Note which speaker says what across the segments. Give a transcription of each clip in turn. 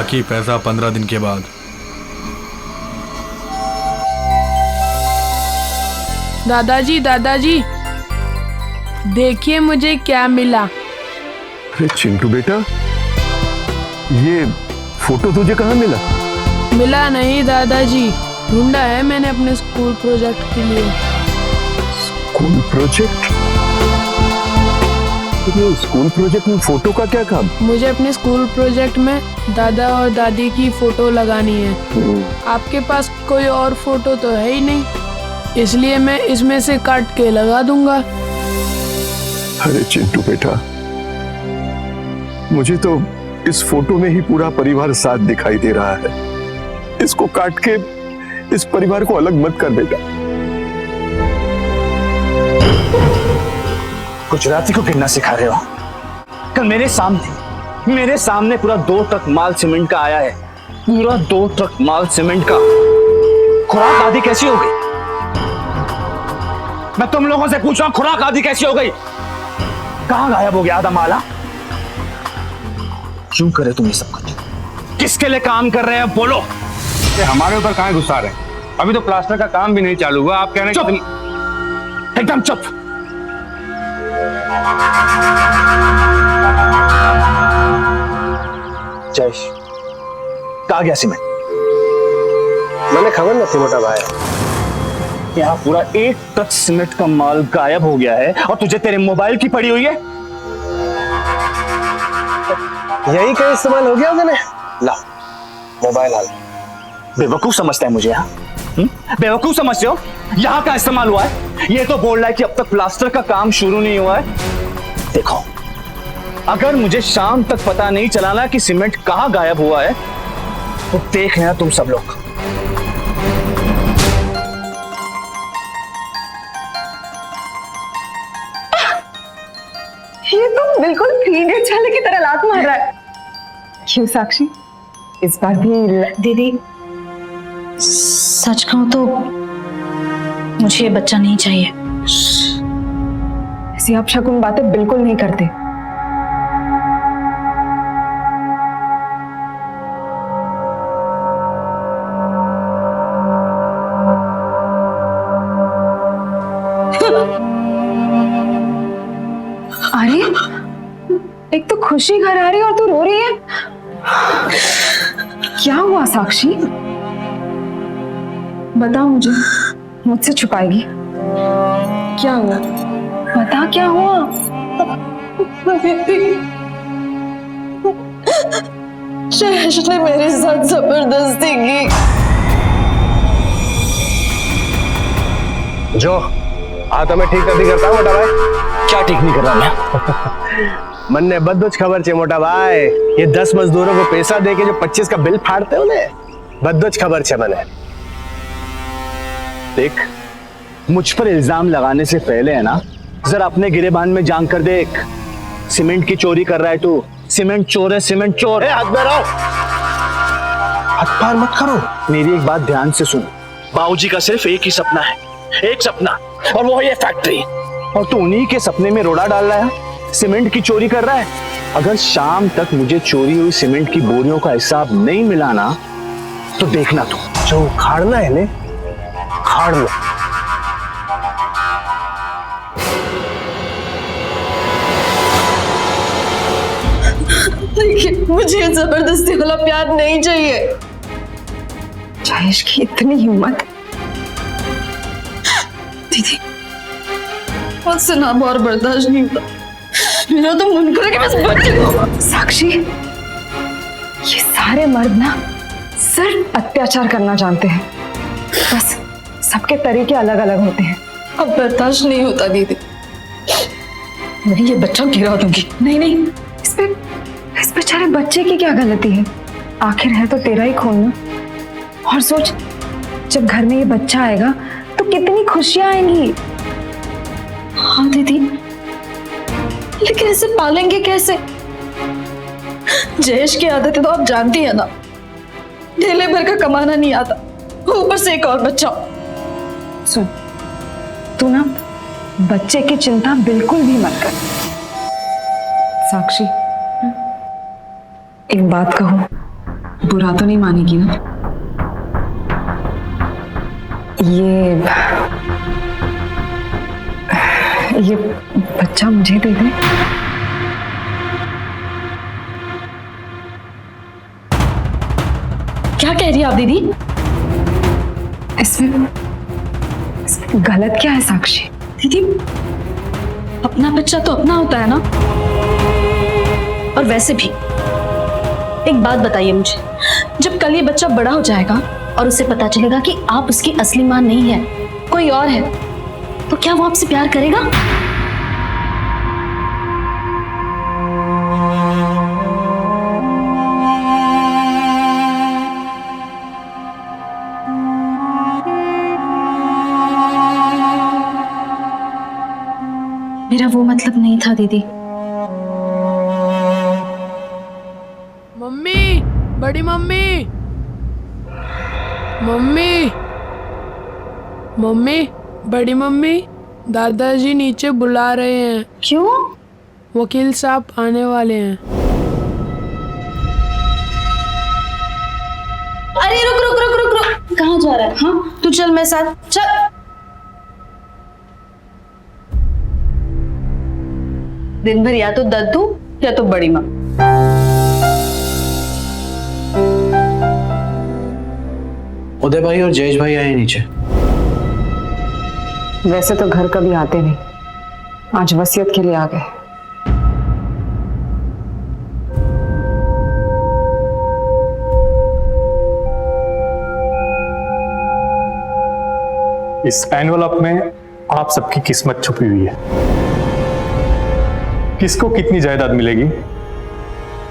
Speaker 1: बाकी पैसा 15 दिन के बाद।
Speaker 2: दादाजी दादाजी, देखिए मुझे क्या मिला।
Speaker 3: अरे चिंटू बेटा, ये फोटो तुझे कहाँ मिला?
Speaker 2: मिला नहीं दादाजी, ढूंढा है मैंने अपने स्कूल प्रोजेक्ट के लिए।
Speaker 3: School project? तो स्कूल प्रोजेक्ट में फोटो का क्या काम?
Speaker 2: मुझे अपने स्कूल प्रोजेक्ट में दादा और दादी की फोटो लगानी है। आपके पास कोई और फोटो तो है ही नहीं, इसलिए मैं इसमें से काट के लगा दूंगा।
Speaker 3: अरे चिंटू बेटा, मुझे तो इस फोटो में ही पूरा परिवार साथ दिखाई दे रहा है। इसको काट के इस परिवार को अलग मत कर बेटा।
Speaker 4: गुजराती को गिनना सिखा रहे हो? कल मेरे सामने पूरा 2 ट्रक माल सीमेंट का आया है, पूरा 2 ट्रक माल सीमेंट का। खुराक आदि कैसी हो गई? मैं तुम लोगों से पूछ रहा हूं, खुराक आदि कैसी हो गई? कहां गायब हो गया आधा माला? क्यों करे तुम ये सब कुछ? किसके लिए काम कर रहे हैं बोलो?
Speaker 5: हमारे ऊपर कहां गुस्सा रहे? अभी तो प्लास्टर का काम भी नहीं चालू हुआ, आप कह रहे हैं?
Speaker 4: चुप, एकदम चुप। जयेश, कहाँ गया सीमेंट?
Speaker 3: मैंने खबर नहीं थी मोटा भाई।
Speaker 4: यहाँ पूरा 1 ट्रक सीमेंट का माल गायब हो गया है और तुझे तेरे मोबाइल की पड़ी हुई है।
Speaker 3: यही का इस्तेमाल हो गया मैंने। ला मोबाइल हाल।
Speaker 4: बेवकूफ समझता है मुझे? यहाँ बेवकूफ समझते हो? यहाँ का इस्तेमाल हुआ है। ये तो बोल रहा है कि अब तक प्लास्टर का काम शुरू नहीं हुआ है। देखो, अगर मुझे शाम तक पता नहीं चला ना कि सीमेंट कहाँ गायब हुआ है, तो देख लेना तुम सब लोग।
Speaker 6: ये तो बिल्कुल 3 इडियट चाले की तरह लात मार रहा है। क्यों साक्षी, इस बार भी?
Speaker 7: दीदी, सच कहूं तो मुझे ये बच्चा नहीं चाहिए।
Speaker 6: ऐसी अपशकुन बातें बिल्कुल नहीं करते। अरे, एक तो खुशी घर आ रही है और तू रो रही है। क्या हुआ साक्षी? बता मुझे, मुझसे छुपाएगी? क्या हुआ? बता क्या हुआ? जयेश ने मेरे साथ जबरदस्ती की।
Speaker 3: जो आता मैं ठीक कर करता मोटा भाई।
Speaker 4: क्या ठीक नहीं कर रहा मैं?
Speaker 3: मन ने बदुच खबर छे मोटा भाई। ये 10 मजदूरों को पैसा देके जो 25 का बिल फाड़ते हो ने, बदुच खबर छे मने।
Speaker 4: देख, मुझ पर इल्जाम लगाने से पहले है ना, जरा अपने गिरेबान में जान कर देख। सीमेंट की चोरी कर रहा है तू। सीमेंट चोर है, सीमेंट चोर।
Speaker 3: हाथ में रहो, हाथ पार मत करो।
Speaker 4: मेरी एक बात ध्यान से सुन। बाबूजी का सिर्फ एक ही सपना है, एक सपना, और वो है ये फैक्ट्री। और तू उन्हीं के सपने में रोड़ा डाल रहा है, सीमेंट की चोरी कर रहा है। अगर शाम तक मुझे चोरी हुई सीमेंट की बोरियों का हिसाब नहीं मिला ना, तो देखना तू।
Speaker 3: जो खाड़ना है ने, खाड़ लो।
Speaker 6: देखिए, मुझे जबरदस्ती वाला प्यार नहीं चाहिए। जयेश की इतनी हिम्मत। दीदी, मुझसे ना और बर्दाश्त नहीं होता। मेरा तो मन करे कि बस बच्चे को। साक्षी, ये सारे मर्द ना सिर्फ अत्याचार करना जानते हैं। बस सबके तरीके अलग अलग होते हैं। अब बर्दाश्त नहीं होता दीदी। मैं ये बच्चा गिरा दूंगी। नहीं नहीं, इस बेचारे बच्चे की क्या गलती है? आखिर है तो तेरा ही खून ना। और सोच, जब घर में ये बच्चा आएगा तो कितनी खुशियां आएंगी। हाँ दीदी, लेकिन इसे पालेंगे कैसे? जयेश की आदतें तो आप जानती है ना, ढेले भर का कमाना नहीं आता, ऊपर से एक और बच्चा। सुन, तू ना बच्चे की चिंता बिल्कुल भी मत कर। साक्षी, एक बात कहूं, बुरा तो नहीं मानेगी ना? ये बच्चा मुझे दे दे।
Speaker 7: क्या कह रही है आप दीदी?
Speaker 6: इसमें गलत क्या है साक्षी?
Speaker 7: दीदी, अपना बच्चा तो अपना होता है ना। और वैसे भी एक बात बताइए मुझे, जब कल ये बच्चा बड़ा हो जाएगा और उसे पता चलेगा कि आप उसकी असली मां नहीं है, कोई और है, तो क्या वो आपसे प्यार करेगा? मेरा वो मतलब नहीं था दीदी।
Speaker 2: मम्मी, बड़ी मम्मी, मम्मी, मम्मी, बड़ी मम्मी, दादाजी नीचे बुला रहे हैं।
Speaker 7: क्यों?
Speaker 2: वकील साहब आने वाले हैं।
Speaker 7: अरे रुक रुक रुक रुक रुक, कहाँ जा रहा है? हाँ, तू चल मेरे साथ, चल। दिन भर या तो दद्दू या तो बड़ी माँ।
Speaker 8: उदय भाई और जयेश भाई आए नीचे।
Speaker 6: वैसे तो घर कभी आते नहीं, आज वसीयत के लिए आ गए।
Speaker 9: इस एनवलप में आप सबकी किस्मत छुपी हुई है। किसको कितनी जायदाद मिलेगी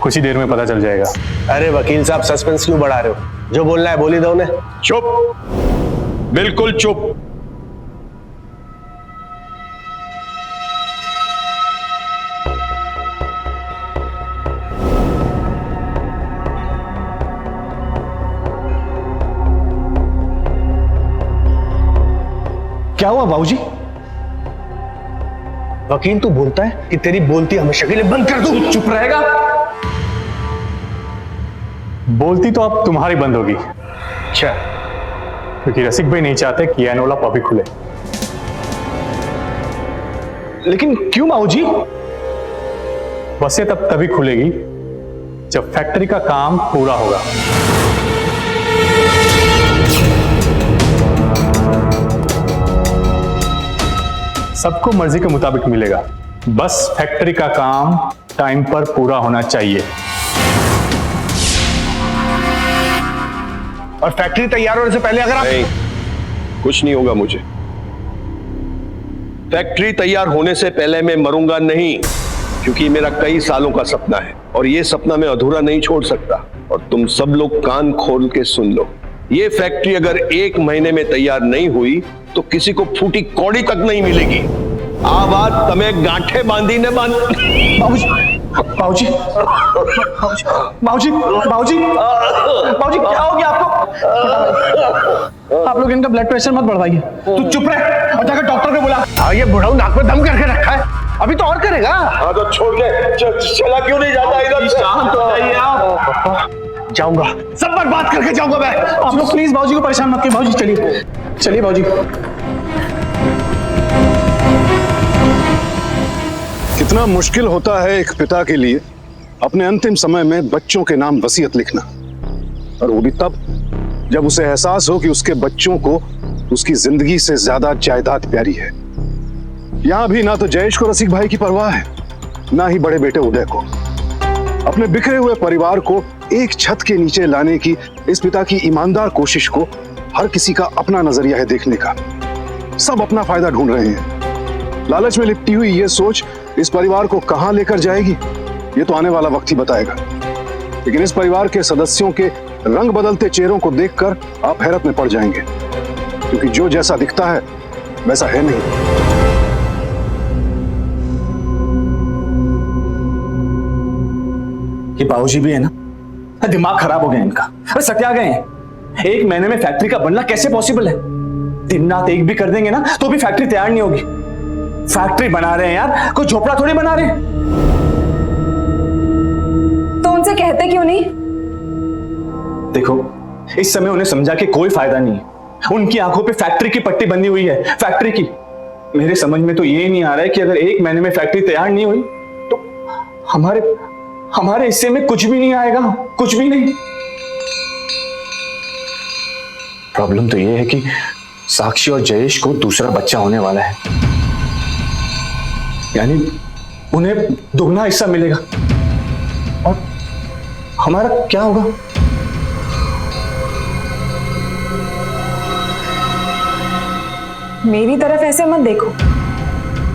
Speaker 9: कुछ ही देर में पता चल जाएगा।
Speaker 8: अरे वकील साहब, सस्पेंस क्यों बढ़ा रहे हो? जो बोलना है बोल ही दो उन्हें।
Speaker 3: चुप, बिल्कुल चुप।
Speaker 4: क्या हुआ बाबूजी? वकील तू बोलता है कि तेरी बोलती हमेशा के लिए बंद कर दूं। चुप रहेगा?
Speaker 9: बोलती तो अब तुम्हारी बंद होगी।
Speaker 4: अच्छा,
Speaker 9: क्योंकि रसिक भाई नहीं चाहते कि एनवलप अभी खुले।
Speaker 4: लेकिन क्यों बाबूजी?
Speaker 9: वसीयत अब तभी खुलेगी जब फैक्ट्री का काम पूरा होगा। सबको मर्जी के मुताबिक मिलेगा, बस फैक्ट्री का काम टाइम पर पूरा होना चाहिए।
Speaker 4: और फैक्ट्री तैयार होने से पहले अगर आप
Speaker 3: नहीं, कुछ नहीं होगा मुझे। फैक्ट्री तैयार होने से पहले मैं मरूंगा नहीं, क्योंकि मेरा कई सालों का सपना है और ये सपना मैं अधूरा नहीं छोड़ सकता। और तुम सब लोग कान खोल के सुन लो, ये फैक्ट्री अगर 1 महीने में तैयार नहीं हुई तो किसी को फूटी कौड़ी तक नहीं मिलेगी। आ बात तमें गांठे बांधी ने बांध।
Speaker 4: बाबूजी बाबूजी बाबूजी बाबूजी बाबूजी क्या हो गया आपको?
Speaker 8: आप लोग इनका ब्लड प्रेशर मत बढ़वाइए।
Speaker 4: तू चुप रहे और जाकर डॉक्टर को बुला। ये बुढ़ाऊ नाक में दम करके रखा है, अभी तो और करेगा।
Speaker 3: हाँ तो छोड़ दे, चला क्यों नहीं जाता इधर से?
Speaker 4: शांत हो जाइए आप। जाऊंगा, सब बर्बाद करके जाऊंगा मैं।
Speaker 8: आप लोग प्लीज बाबूजी को परेशान मत कीजिए। बाबूजी चलिए चलिए बाबूजी।
Speaker 10: कितना मुश्किल होता है एक पिता के लिए अपने अंतिम समय में बच्चों के नाम वसीयत लिखना, और वो भी तब जब उसे एहसास हो कि उसके बच्चों को उसकी जिंदगी से ज्यादा जायदाद प्यारी है। यहां भी ना तो जयेश को रसिक भाई की परवाह है, ना ही बड़े बेटे उदय को। अपने बिखरे हुए परिवार को एक छत के नीचे लाने की इस पिता की ईमानदार कोशिश को हर किसी का अपना नजरिया है देखने का। सब अपना फायदा ढूंढ रहे हैं। लालच में लिपटी हुई ये सोच इस परिवार को कहां लेकर जाएगी, ये तो आने वाला वक्त ही बताएगा। लेकिन इस परिवार के सदस्यों के रंग बदलते चेहरों को देखकर आप हैरत में पड़ जाएंगे, क्योंकि जो जैसा दिखता है वैसा है नहीं।
Speaker 4: ये बाबूजी भी है ना, दिमाग खराब हो गया इनका। अरे सत्या गए हैं, 1 महीने में फैक्ट्री का बनना कैसे पॉसिबल है? दिन रात एक भी कर देंगे ना तो भी फैक्ट्री तैयार नहीं होगी। फैक्ट्री बना रहे हैं यार, कोई झोपड़ा थोड़ी बना रहे हैं।
Speaker 6: तो उनसे कहते क्यों नहीं?
Speaker 4: देखो, इस समय उन्हें समझा के कोई फायदा नहीं है। उनकी आंखों पे फैक्ट्री की पट्टी बंधी हुई है, फैक्ट्री की। मेरे समझ में तो ये नहीं आ रहा है कि अगर 1 महीने में फैक्ट्री तैयार नहीं हुई तो हमारे हिस्से में कुछ भी नहीं आएगा, कुछ भी नहीं। प्रॉब्लम तो ये है कि साक्षी और जयेश को दूसरा बच्चा होने वाला है, यानी उन्हें दोगुना हिस्सा मिलेगा। और हमारा क्या होगा?
Speaker 6: मेरी तरफ ऐसे मत देखो,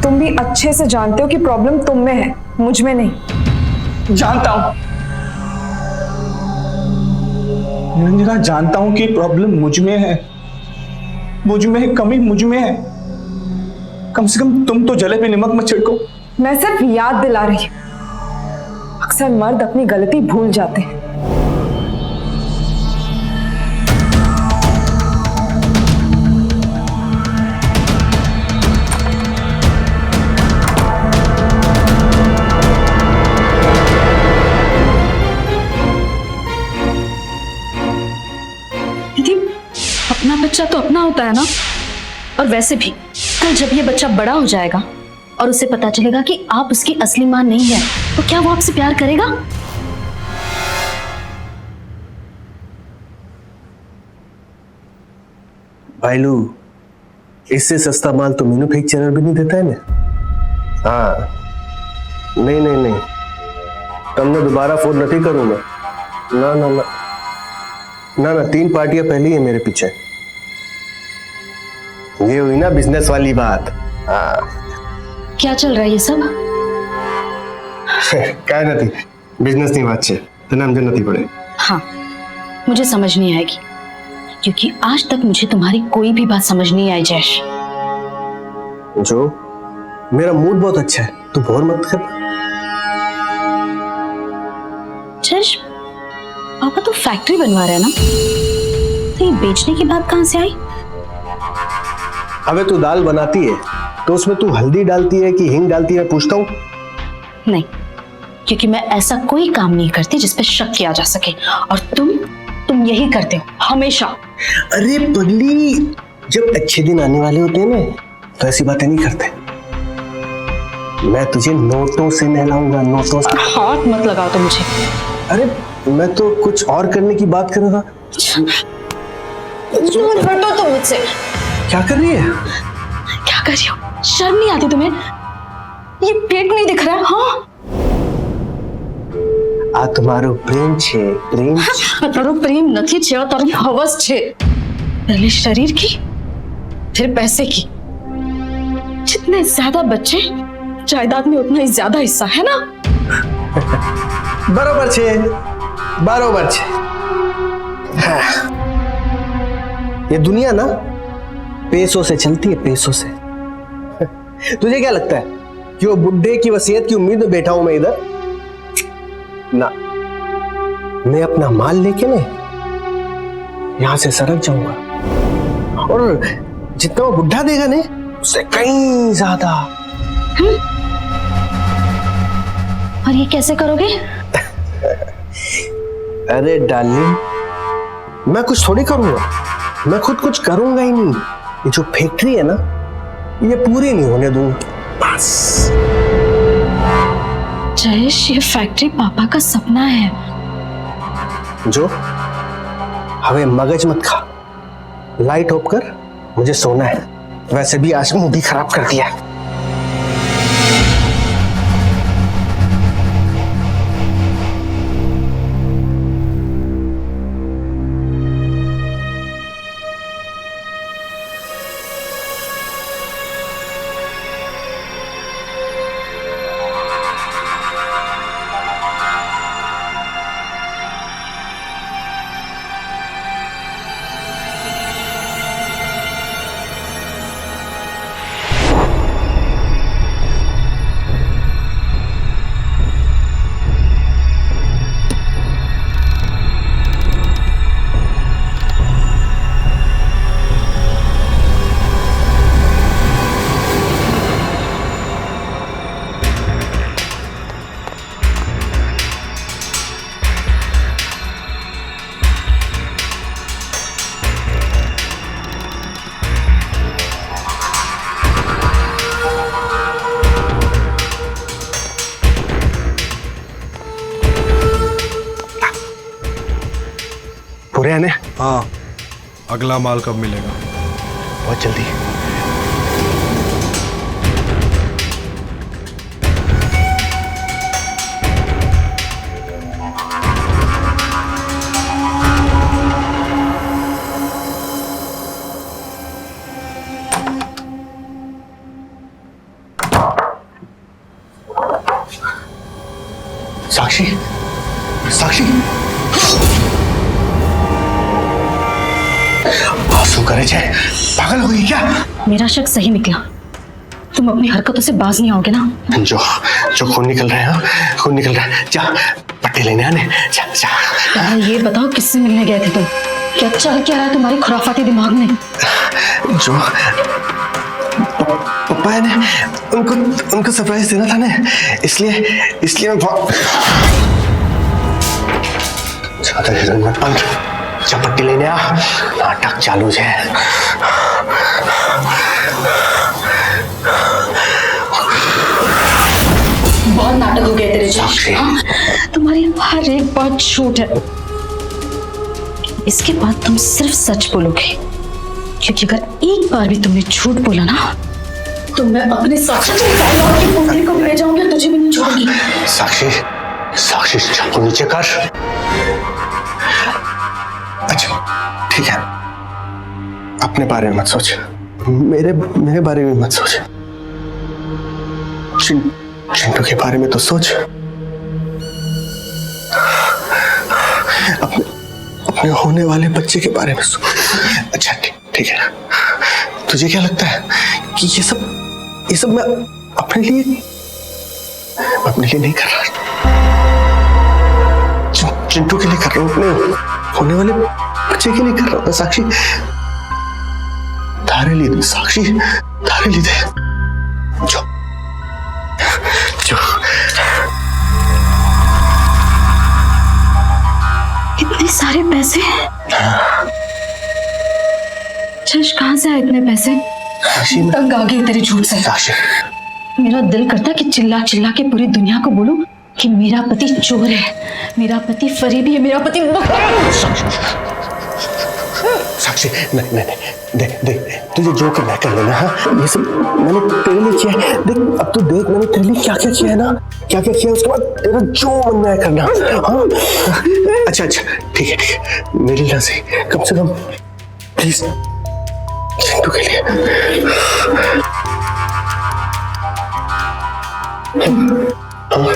Speaker 6: तुम भी अच्छे से जानते हो कि प्रॉब्लम तुम में है, मुझ में नहीं।
Speaker 4: जानता हूं निरंजना, जानता हूं कि प्रॉब्लम मुझ में है, कमी मुझ में है। कम से कम तुम तो जले पे नमक मत छिड़को।
Speaker 6: मैं सिर्फ याद दिला रही हूं, अक्सर मर्द अपनी गलती भूल जाते हैं।
Speaker 7: अपना बच्चा तो अपना होता है ना। और वैसे भी कल जब ये बच्चा बड़ा हो जाएगा और उसे पता चलेगा कि आप उसकी असली मां नहीं है, तो क्या वो आपसे प्यार करेगा?
Speaker 8: भाईलू, इससे सस्ता माल तो मीनू फेक चैनल भी नहीं देता है ना। हाँ, नहीं, तुमने दोबारा फोन नहीं करूंगा। ना 3 पार्टियां पहले ही है मेरे पीछे। ये हुई ना बिजनेस वाली बात। हाँ।
Speaker 7: क्या चल रहा है ये सब?
Speaker 8: क्या नहीं, बिजनेस नहीं बात है, तो नाम जन्नती पड़े।
Speaker 7: हाँ, मुझे समझ नहीं आएगी, क्योंकि आज तक मुझे तुम्हारी कोई भी बात समझ नहीं आई जयेश।
Speaker 8: जो मेरा मूड बहुत अच्छा है, तू बोर मत कर।
Speaker 7: जयेश, पापा तो फैक्ट्री बनवा रहे हैं ना, तो ये बेचने की बात कहां से आई?
Speaker 8: अबे तू दाल बनाती है तो उसमें तू हल्दी डालती है कि हींग डालती है, पूछता हूँ।
Speaker 7: नहीं, क्योंकि मैं ऐसा कोई काम नहीं करती जिस पे शक किया जा सके, और तुम यही करते हो हमेशा।
Speaker 8: अरे पगली, जब अच्छे दिन आने वाले होते हैं ना तो ऐसी बातें नहीं करते। मैं तुझे नोटों से नहलाऊंगा, नोटों से।
Speaker 7: हाथ मत लगाओ तो मुझे।
Speaker 8: अरे मैं तो कुछ और करने की बात कर रहा था।
Speaker 7: हटो तुम मुझसे।
Speaker 8: क्या कर रही है?
Speaker 7: क्या कर रही हो? शर्म नहीं आती तुम्हें? ये पेट नहीं दिख रहा है? हाँ,
Speaker 8: आ तुम्हारो प्रेम छे, प्रेम
Speaker 7: तारो प्रेम નથી છે, તારો હવસ છે। पहले शरीर की, फिर पैसे की। जितने ज्यादा बच्चे, जायदाद में उतना ही ज्यादा हिस्सा, है ना?
Speaker 8: बरोबर छे, बरोबर छे। हाँ। ये दुनिया ना पैसों से चलती है, पैसों से। तुझे क्या लगता है कि वो बुड्ढे की वसीयत की उम्मीद में बैठा हूं मैं इधर? ना, मैं अपना माल लेके ना यहां से सरक जाऊंगा, और जितना वो बुड्ढा देगा ने उससे कहीं ज्यादा।
Speaker 7: और ये कैसे करोगे?
Speaker 8: अरे डार्लिंग, मैं कुछ थोड़ी करूंगा, मैं खुद कुछ करूंगा ही नहीं। ये जो फैक्ट्री है ना, ये पूरी नहीं होने दूंगा, बस।
Speaker 7: जयेश, ये फैक्ट्री पापा का सपना है।
Speaker 8: जो हमें मगज मत खा, लाइट ऑफ कर, मुझे सोना है। वैसे भी आज मूड भी खराब कर दिया।
Speaker 1: हाँ, अगला माल कब मिलेगा?
Speaker 8: बहुत जल्दी। साक्षी, साक्षी, आंसू करे छे, पागल हो गई क्या?
Speaker 7: मेरा शक सही निकला। तुम अपनी हरकतों से बाज नहीं आओगे ना?
Speaker 8: जो जो खून निकल रहा है, हाँ? खून निकल रहा है। जा पट्टी लेने आने, जा जा।
Speaker 7: पहले ये बताओ किससे मिलने गए थे तुम? क्या चल क्या रहा है तुम्हारे खुराफाती दिमाग में?
Speaker 8: जो पापा ने उनको सरप्राइज देना था ना, इसलिए मैं बहुत ज्यादा हिरन मत बन। जा पट्टी लेने आ, नाटक चालू है।
Speaker 7: बहुत नाटक हो गए तेरे जैसे। तुम्हारी हर एक बात झूठ है। इसके बाद तुम सिर्फ सच बोलोगे, क्योंकि अगर एक बार भी तुमने झूठ बोला ना तो मैं अपने साक्षी की पुत्री को भी ले जाऊंगी, तुझे भी नहीं छोड़ूंगी।
Speaker 8: साक्षी, साक्षी चाकू नीचे कर। अच्छा ठीक है, अपने बारे में मत सोच, मेरे बारे में मत सोच, चिंटू के बारे में तो सोच। अपने होने वाले बच्चे के बारे में सोच। अच्छा ठीक है। तुझे क्या लगता है कि ये सब मैं अपने लिए नहीं कर रहा, चिंटू के लिए कर रहा हूँ, अपने होने वाले बच्चे के लिए कर रहा हूँ। साक्षी धारे लिए, साक्षी धारे लिए दे। जो
Speaker 7: इतने सारे पैसे? जश कहां से आए इतने पैसे? तंग आ गई तेरे झूठ से।
Speaker 8: साक्षी,
Speaker 7: मेरा दिल करता है कि चिल्ला चिल्ला के पूरी दुनिया को बोलूं कि मेरा पति चोर है, मेरा पति फरेबी है, मेरा पति
Speaker 8: साक्षी नहीं, देख तुझे जो करना है कर लेना। हाँ, ये सब मैंने तेरे लिए किया है। देख अब तू देख मैंने तेरे लिए क्या क्या किया है ना, क्या क्या किया, उसके बाद तेरा जो मन है करना। हाँ अच्छा ठीक है, मेरी वजह से कम से कम प्लीज चिंटू के लिए। हाँ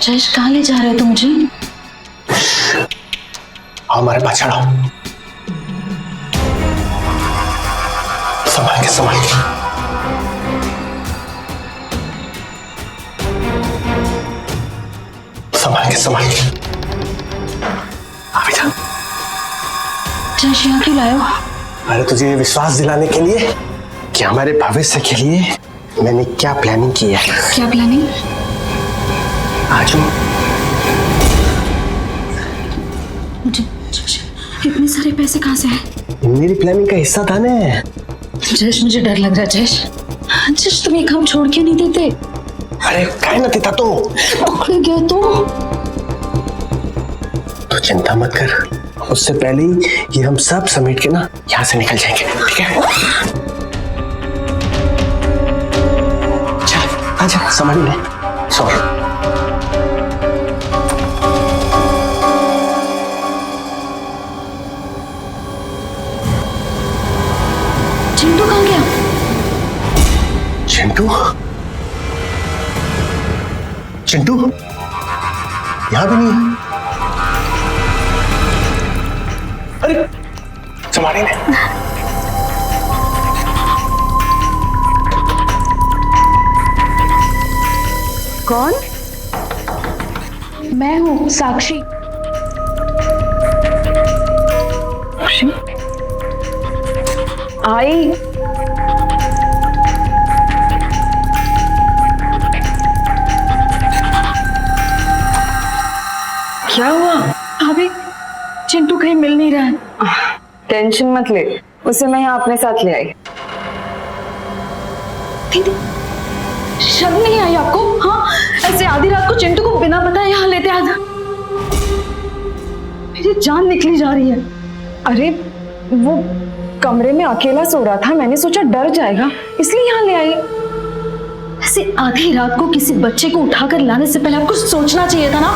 Speaker 7: जश कहाँ ले जा रहे हो तुम मुझे?
Speaker 8: हमारे पास चढ़ो, संभाल के संभाल के। अभी जा।
Speaker 7: जश यहाँ क्यों लाए हो?
Speaker 8: अरे तुझे ये विश्वास दिलाने के लिए कि हमारे भविष्य के लिए मैंने क्या प्लानिंग की है।
Speaker 7: क्या प्लानिंग?
Speaker 8: आजू
Speaker 7: इतने सारे पैसे कहाँ से आए?
Speaker 8: मेरी प्लानिंग का हिस्सा था ना।
Speaker 7: जश मुझे डर लग रहा है। जश तुम ये काम छोड़ के नहीं देते।
Speaker 8: अरे काय ना देता तो
Speaker 7: पकड़े गया
Speaker 8: तो चिंता मत कर, उससे पहले ही ये हम सब समेट के ना यहाँ से निकल जाएंगे, ठीक है? चल आजा, संभाल ले। सॉरी।
Speaker 7: चिंटू कहाँ गया?
Speaker 8: चिंटू यहाँ भी नहीं है। अरे संभाली ने।
Speaker 6: कौन? मैं हूँ साक्षी। साक्षी आई। क्या हुआ? अभी चिंटू कहीं मिल नहीं रहा है।
Speaker 11: टेंशन मत ले, उसे मैं यहाँ अपने साथ ले आई।
Speaker 7: दीदी शर्म नहीं आई आपको? हाँ, ऐसे आधी रात को चिंटू को बिना बताए यहाँ लेते आ जा। मेरी जान निकली जा रही है।
Speaker 11: अरे वो कमरे में अकेला सो रहा था, मैंने सोचा डर जाएगा इसलिए यहाँ ले आई।
Speaker 7: ऐसे आधी रात को किसी बच्चे को उठाकर लाने से पहले आपको सोचना चाहिए था ना।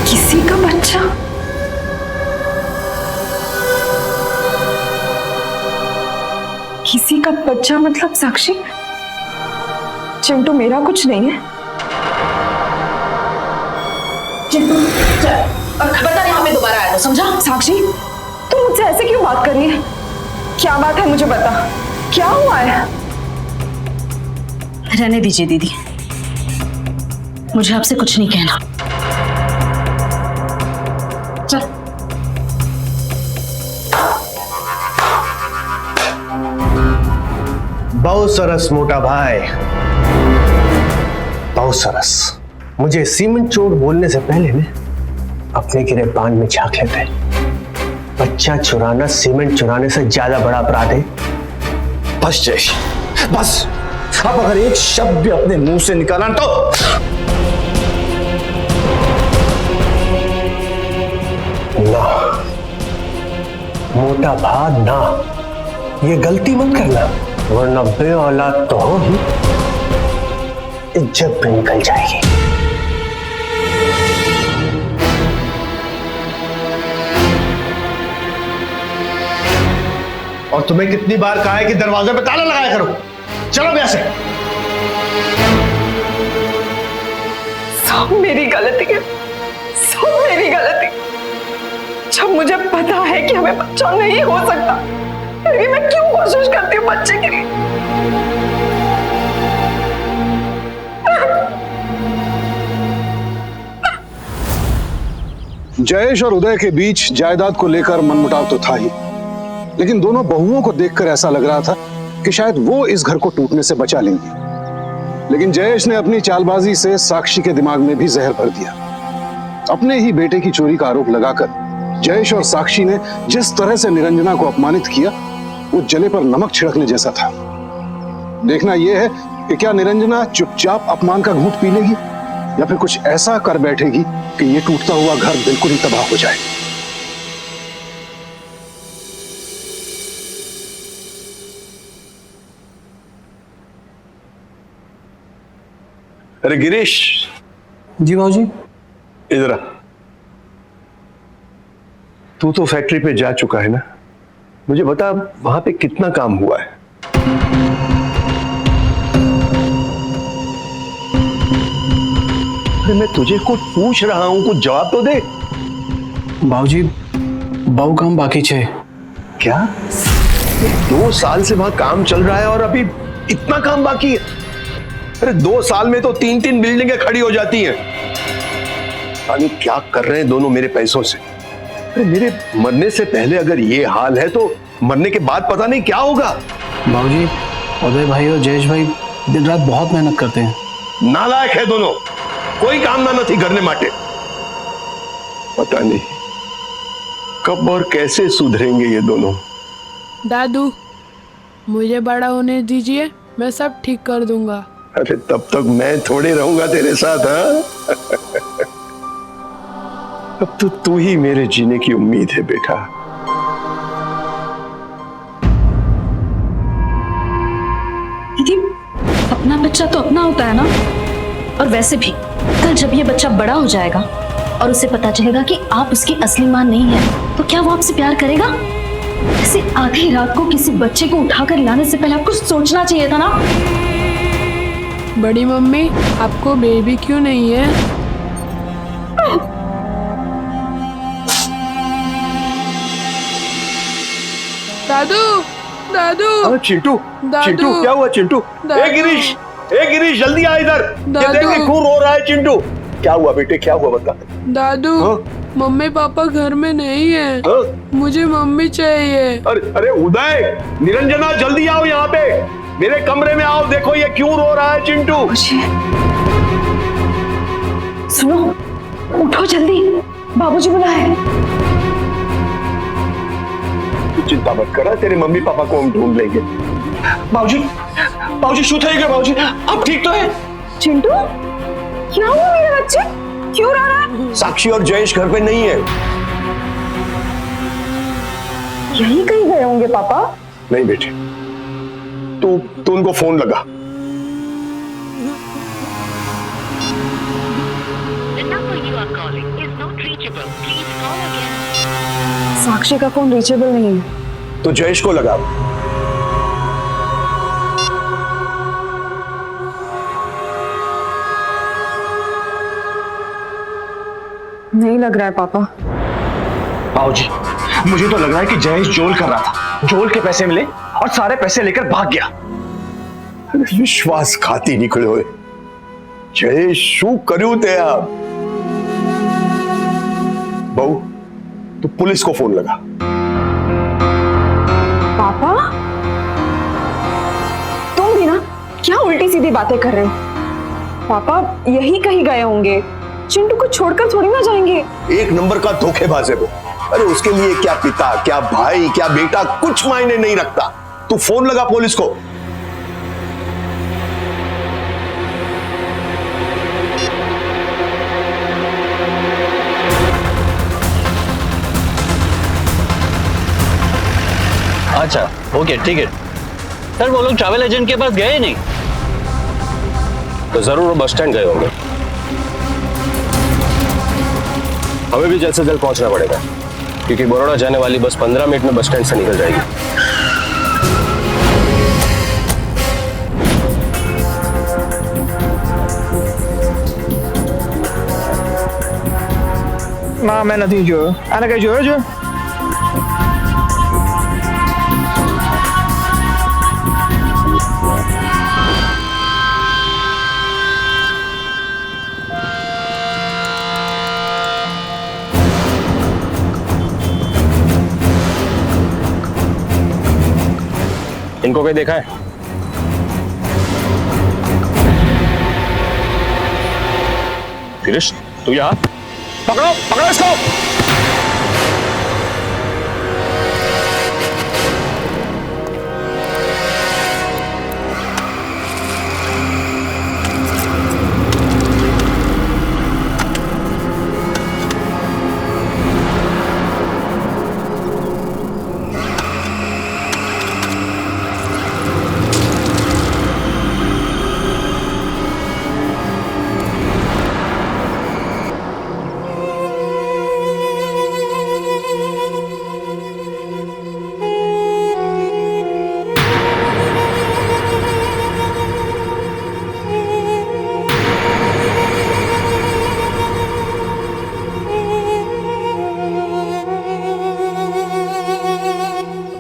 Speaker 11: किसी का बच्चा? किसी का बच्चा मतलब साक्षी चिंटू मेरा कुछ नहीं है।
Speaker 7: चिंटू खबरदार यहाँ पे दोबारा आया तो समझा?
Speaker 11: साक्षी तुम मुझसे ऐसे क्यों बात कर रही है? क्या बात है मुझे बता, क्या हुआ है?
Speaker 7: रहने दीजिए दीदी, मुझे आपसे कुछ नहीं कहना। चल।
Speaker 8: बहुत सरस मोटा भाई, बहुत सरस। मुझे सीमेंट चोर बोलने से पहले में अपने गिरेबान में झांक लेते। बच्चा चुराना सीमेंट चुराने से ज्यादा बड़ा अपराध है।
Speaker 4: बस जयेश बस, अब अगर एक शब्द भी अपने मुंह से निकाला तो
Speaker 8: ना मोटा भाई ना, ये गलती मत करना, वरना बे औलाद तो हो ही, इज्जत भी निकल जाएगी। और तुम्हें कितनी बार कहा है कि दरवाजे पे ताला लगाया करो। चलो यहां से।
Speaker 11: सब मेरी गलती है, सब मेरी गलती। जब मुझे पता है कि हमें बच्चा नहीं हो सकता, फिर भी मैं क्यों कोशिश करती हूँ बच्चे के लिए?
Speaker 10: जयेश और उदय के बीच जायदाद को लेकर मनमुटाव तो था ही, लेकिन दोनों बहुओं को देखकर ऐसा लग रहा था कि शायद वो इस घर को टूटने से बचा लेंगी। लेकिन जयेश ने अपनी चालबाजी से साक्षी के दिमाग में भी जहर भर दिया। अपने ही बेटे की चोरी का आरोप लगाकर जयेश और साक्षी ने जिस तरह से निरंजना को अपमानित किया, वो जले पर नमक छिड़कने जैसा था। देखना यह है कि क्या निरंजना चुपचाप अपमान का घूंट पी लेगी या फिर कुछ ऐसा कर बैठेगी कि ये टूटता हुआ घर बिल्कुल ही तबाह हो जाए।
Speaker 3: अरे गिरीश।
Speaker 1: जी बाबूजी।
Speaker 3: इधर आ। तू तो फैक्ट्री पे जा चुका है ना, मुझे बता वहां पे कितना काम हुआ है? अरे मैं तुझे कुछ पूछ रहा हूं, कुछ जवाब तो दे।
Speaker 1: बाबूजी बहु काम बाकी छे।
Speaker 3: क्या? 2 साल से वहां काम चल रहा है और अभी इतना काम बाकी है? अरे 2 साल में तो 3-3 बिल्डिंगें खड़ी हो जाती हैं। यानी क्या कर रहे हैं दोनों मेरे पैसों से? अरे मेरे मरने से पहले अगर ये हाल है तो मरने के बाद पता नहीं क्या होगा।
Speaker 1: बाबूजी उदय भाई और जयेश भाई दिन रात बहुत मेहनत करते हैं।
Speaker 3: नालायक है दोनों, कोई काम ना नहीं करने माटे। पता नहीं कब और कैसे सुधरेंगे ये दोनों।
Speaker 2: दादू मुझे बड़ा होने दीजिए, मैं सब ठीक कर दूंगा।
Speaker 3: अरे तब तक मैं थोड़े रहूंगा तेरे साथ। हाँ अब तो तू ही मेरे जीने की उम्मीद है बेटा।
Speaker 7: दीदी अपना बच्चा तो अपना होता है ना। और वैसे भी कल जब ये बच्चा बड़ा हो जाएगा और उसे पता चलेगा कि आप उसकी असली मां नहीं है, तो क्या वो आपसे प्यार करेगा? ऐसे आधी रात को किसी बच्चे को उठाकर लाने से पहले आपको सोचना चाहिए था ना।
Speaker 2: बड़ी मम्मी आपको बेबी क्यों नहीं है? दादू दादू
Speaker 3: चिंटू,
Speaker 2: दादू।
Speaker 3: चिंटू क्या हुआ? चिंटू,
Speaker 2: दादू।
Speaker 3: गिरीश ए गिरीश जल्दी आ इधर। ये
Speaker 2: दादू।
Speaker 3: देख ये क्यों रो रहा है चिंटू? क्या हुआ बेटे, क्या हुआ बता।
Speaker 2: दादू, मम्मी पापा घर में नहीं है। मुझे मम्मी चाहिए।
Speaker 3: अरे उदय, निरंजना जल्दी आओ यहाँ पे, मेरे कमरे में आओ। देखो ये क्यों रो रहा है चिंटू।
Speaker 6: सुनो, उठो जल्दी, बाबूजी बुलाए।
Speaker 3: चिंता मत करा, तेरे मम्मी पापा को हम ढूंढ लेंगे।
Speaker 4: बाबूजी शू થઈ गया बाबूजी, आप ठीक तो है?
Speaker 6: चिंटू, क्या हुआ मेरे बच्चे? क्यों रो रहा है?
Speaker 3: साक्षी और जयेश घर पे नहीं है।
Speaker 6: यहीं कहीं गए होंगे पापा।
Speaker 3: नहीं बेटे, तू उनको फोन लगा।
Speaker 6: साक्षी का फोन रीचेबल नहीं है।
Speaker 3: तो जयेश को लगा।
Speaker 6: नहीं लग रहा है पापा।
Speaker 4: बाबूजी मुझे तो लग रहा है कि जयेश जोल कर रहा था, जोल के पैसे मिले और सारे पैसे लेकर भाग गया।
Speaker 3: विश्वासघाती निकले हुए। जयेश शू કર્યું તે આ? बहू तू पुलिस को फोन लगा।
Speaker 6: पापा, तुम भी ना क्या उल्टी सीधी बातें कर रहे हो? पापा यही कहीं गए होंगे, चिंटू को छोड़कर थोड़ी ना जाएंगे।
Speaker 3: एक नंबर का धोखेबाज है वो। अरे उसके लिए क्या पिता, क्या भाई, क्या बेटा, कुछ मायने नहीं रखता। तू फोन लगा पुलिस को।
Speaker 12: अच्छा ओके ठीक है सर, वो लोग ट्रैवल एजेंट के पास गए नहीं?
Speaker 3: तो जरूर वो बस स्टैंड गए होंगे। हमें भी जल्द से जल्द पहुंचना पड़ेगा, क्योंकि बड़ौदा जाने वाली बस 15 मिनट में बस स्टैंड से निकल जाएगी।
Speaker 5: ના મેં નથી જોયો, આને કઈ જોયો છો?
Speaker 3: इनको कहीं देखा है? गिरीश तू यहाँ पकड़ो पकड़ो इसको।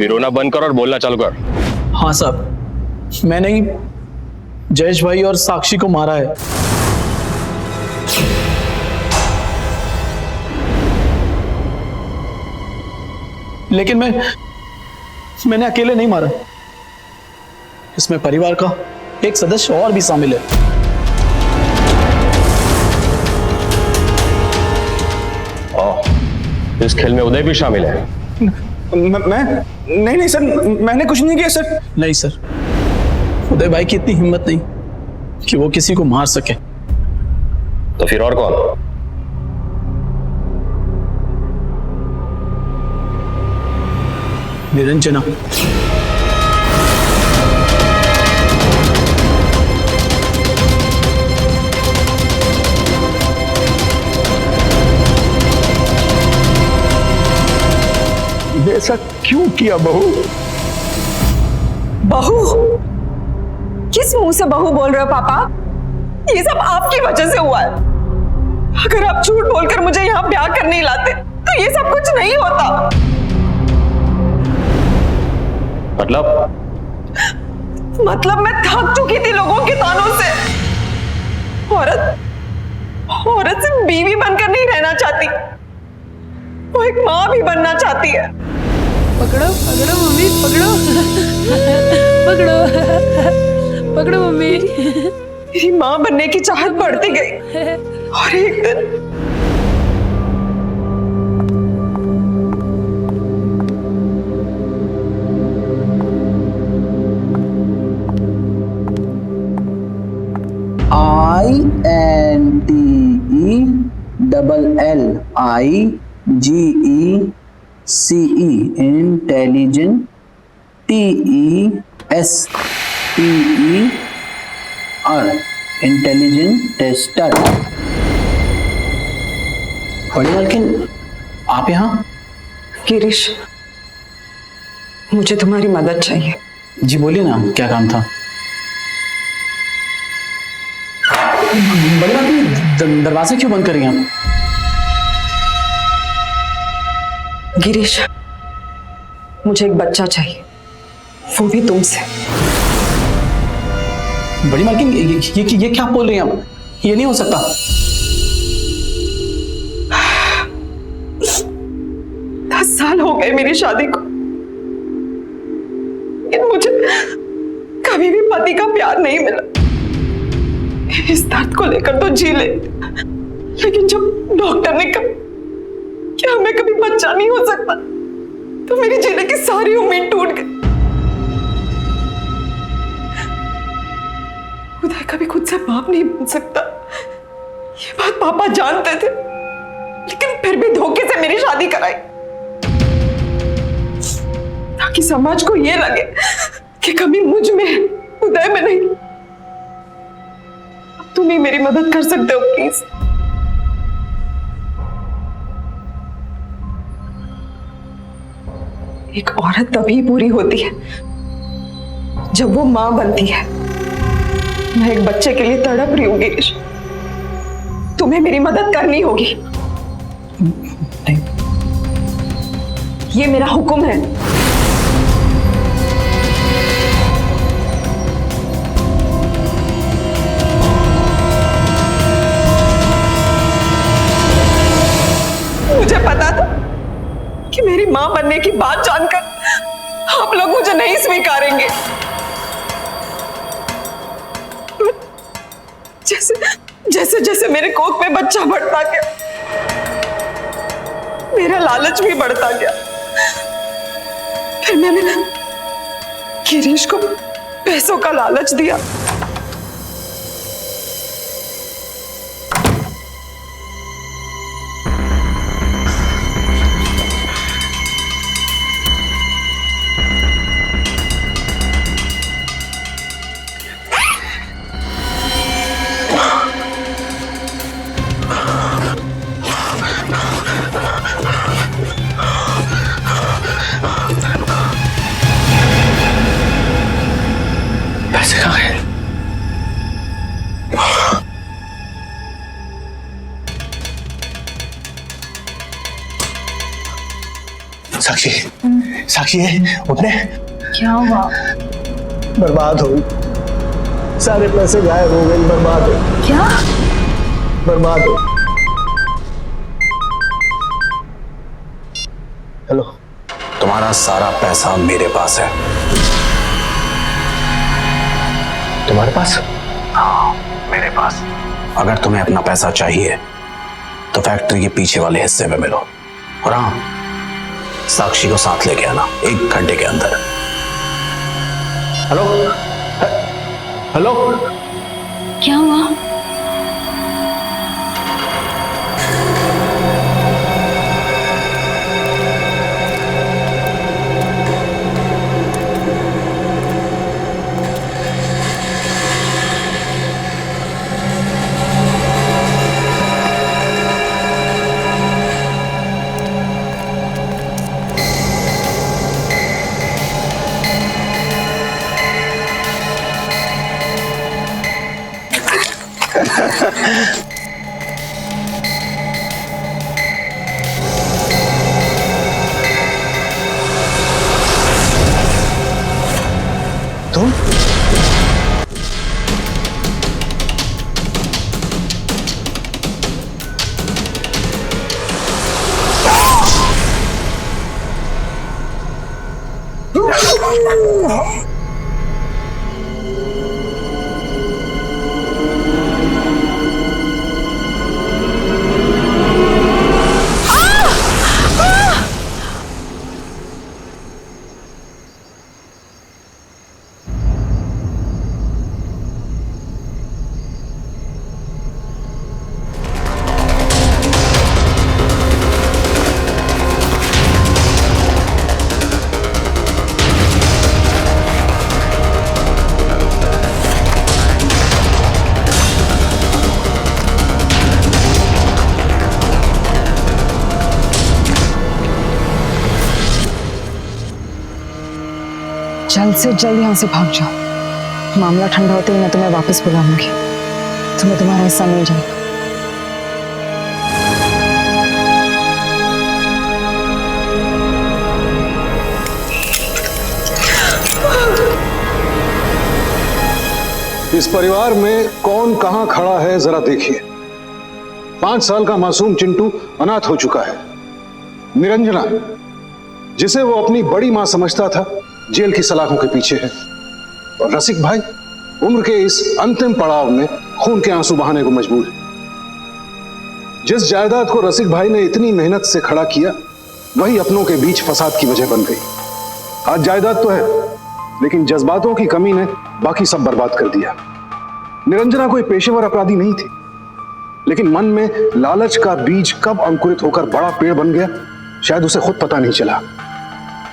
Speaker 3: रोना बंद कर और बोलना चालू कर।
Speaker 1: हाँ साहब, मैंने ही जयेश भाई और साक्षी को मारा है। लेकिन मैंने अकेले नहीं मारा, इसमें परिवार का एक सदस्य और भी शामिल है।
Speaker 3: इस खेल में उदय भी शामिल है।
Speaker 5: मैं नहीं सर, मैंने कुछ नहीं किया सर।
Speaker 1: नहीं सर, उदय भाई की इतनी हिम्मत नहीं कि वो किसी को मार सके।
Speaker 3: तो फिर और कौन?
Speaker 1: निरंजना।
Speaker 3: ऐसा क्यों किया बहू?
Speaker 11: बहू? किस मुंह से बहू बोल रहे हो पापा? ये सब आपकी वजह से हुआ है। अगर आप झूठ बोलकर मुझे यहाँ ब्याह करने नहीं लाते तो ये सब कुछ नहीं होता।
Speaker 3: मतलब
Speaker 11: मतलब मैं थक चुकी थी लोगों के तानों से। औरत सिर्फ बीवी बनकर नहीं रहना चाहती, वो एक माँ भी बनना चाहती है।
Speaker 2: पकड़ो पकड़ो मम्मी, पकड़ो पकड़ो पकड़ो मम्मी।
Speaker 11: मेरी माँ बनने की चाहत बढ़ती गई और एक दिन
Speaker 1: INTELLIGENCE intelligent TESTER intelligent tester. बड़ी मालकिन आप यहाँ?
Speaker 11: गिरीश, मुझे तुम्हारी मदद चाहिए।
Speaker 1: जी बोलिए ना, क्या काम था? बड़ी मालकिन दरवाजे क्यों बंद कर रही हैं आप?
Speaker 11: गिरीश, मुझे एक बच्चा चाहिए, वो भी तुमसे।
Speaker 1: बड़ी मालकिन ये क्या बोल रही हैं आप? ये नहीं हो सकता।
Speaker 11: 10 साल हो गए मेरी शादी को, लेकिन मुझे कभी भी पति का प्यार नहीं मिला। इस दर्द को लेकर तो जी ले, लेकिन जब डॉक्टर ने कहा कि हमें कभी बच्चा नहीं हो सकता, तो मेरी जीने की सारी उम्मीद टूट गई। उदय कभी खुद से बाप नहीं बन सकता, ये बात पापा जानते थे, लेकिन फिर भी धोखे से मेरी शादी कराई, ताकि समाज को ये लगे कि कमी मुझ में है, उदय में नहीं। अब तुम ही मेरी मदद कर सकते हो प्लीज। एक औरत तभी पूरी होती है जब वो मां बनती है। मैं एक बच्चे के लिए तड़प रही हूँ गिरीश, तुम्हें मेरी मदद करनी होगी।
Speaker 1: नहीं।
Speaker 11: ये मेरा हुक्म है। मुझे पता था कि मेरी मां बनने की बात जानकर आप लोग मुझे नहीं स्वीकारेंगे। जैसे जैसे मेरे कोख में बच्चा बढ़ता गया, मेरा लालच भी बढ़ता गया। फिर मैंने गिरीश को पैसों का लालच दिया।
Speaker 1: पैसे कहाँ हैं? साक्षी, साक्षी उठने।
Speaker 7: क्या हुआ?
Speaker 8: बर्बाद हो गई, सारे पैसे गायब हो गए, बर्बाद हो।
Speaker 7: क्या?
Speaker 8: बर्बाद हो। हेलो,
Speaker 1: तुम्हारा सारा पैसा मेरे पास है।
Speaker 8: तुम्हारे पास?
Speaker 1: हाँ, मेरे पास। अगर तुम्हें अपना पैसा चाहिए तो फैक्ट्री के पीछे वाले हिस्से में मिलो, और हाँ, साक्षी को साथ लेके आना 1 घंटे के अंदर।
Speaker 8: हेलो, हेलो,
Speaker 7: क्या हुआ?
Speaker 8: तुम
Speaker 6: जल्द से जल्द यहाँ से भाग जाओ। मामला ठंडा होते ही मैं तुम्हें वापस बुलाऊंगी। तुम्हें तुम्हारा हिस्सा मिल जाएगा।
Speaker 10: इस परिवार में कौन कहां खड़ा है जरा देखिए। 5 साल का मासूम चिंटू अनाथ हो चुका है। निरंजना, जिसे वो अपनी बड़ी मां समझता था, जेल की सलाखों के पीछे है। और रसिक भाई उम्र के इस अंतिम पड़ाव में खून के आंसू बहाने को मजबूर है। जिस जायदाद को रसिक भाई ने इतनी मेहनत से खड़ा किया, वही अपनों के बीच फसाद की वजह बन गई। आज जायदाद तो है, लेकिन जज्बातों की कमी ने बाकी सब बर्बाद कर दिया। निरंजना कोई पेशेवर अपराधी नहीं थी, लेकिन मन में लालच का बीज कब अंकुरित होकर बड़ा पेड़ बन गया, शायद उसे खुद पता नहीं चला।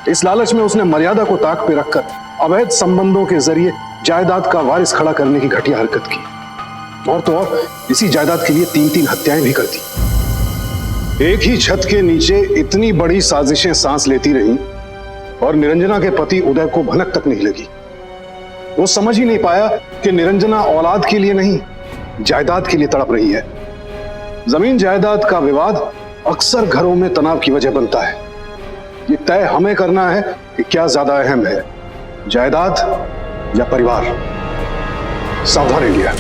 Speaker 10: इस लालच में उसने मर्यादा को ताक पे रखकर अवैध संबंधों के जरिए जायदाद का वारिस खड़ा करने की घटिया हरकत की। और तो और इसी जायदाद के लिए 3-3 हत्याएं भी कर दी। एक ही छत के नीचे इतनी बड़ी साजिशें सांस लेती रहीं और निरंजना के पति उदय को भनक तक नहीं लगी। वो समझ ही नहीं पाया कि निरंजना औलाद के लिए नहीं, जायदाद के लिए तड़प रही है। जमीन जायदाद का विवाद अक्सर घरों में तनाव की वजह बनता है। ये तय हमें करना है कि क्या ज्यादा अहम है, जायदाद या परिवार। सावधान रहिए।